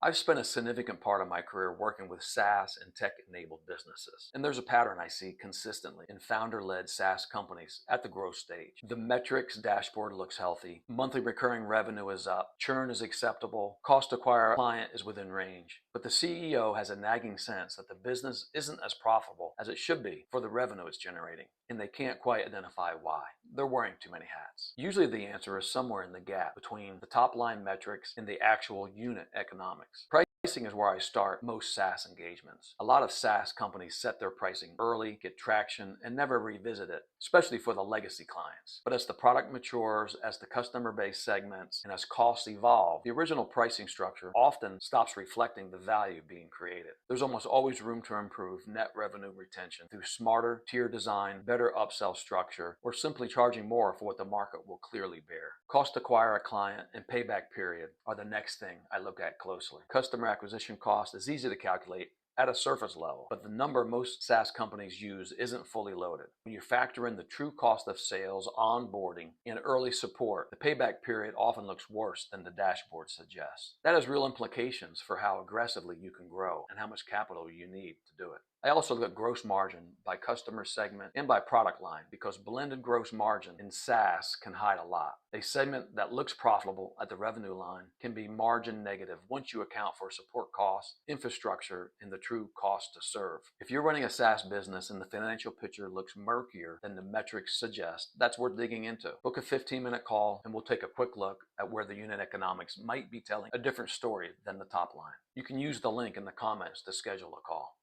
I've spent a significant part of my career working with SaaS and tech-enabled businesses. And there's a pattern I see consistently in founder-led SaaS companies at the growth stage. The metrics dashboard looks healthy, monthly recurring revenue is up, churn is acceptable, cost to acquire a client is within range. But the CEO has a nagging sense that the business isn't as profitable as it should be for the revenue it's generating, and they can't quite identify why. They're wearing too many hats. Usually the answer is somewhere in the gap between the top line metrics and the actual unit economics. Pricing is where I start most SaaS engagements. A lot of SaaS companies set their pricing early, get traction, and never revisit it, especially for the legacy clients. But as the product matures, as the customer base segments, and as costs evolve, the original pricing structure often stops reflecting the value being created. There's almost always room to improve net revenue retention through smarter tier design, better upsell structure, or simply charging more for what the market will clearly bear. Cost to acquire a client and payback period are the next thing I look at closely. Customer acquisition cost is easy to calculate at a surface level, but the number most SaaS companies use isn't fully loaded. When you factor in the true cost of sales, onboarding, and early support, the payback period often looks worse than the dashboard suggests. That has real implications for how aggressively you can grow and how much capital you need to do it. I also look at gross margin by customer segment and by product line because blended gross margin in SaaS can hide a lot. A segment that looks profitable at the revenue line can be margin negative once you account for support costs, infrastructure, and the true cost to serve. If you're running a SaaS business and the financial picture looks murkier than the metrics suggest, that's worth digging into. Book a 15-minute call and we'll take a quick look at where the unit economics might be telling a different story than the top line. You can use the link in the comments to schedule a call.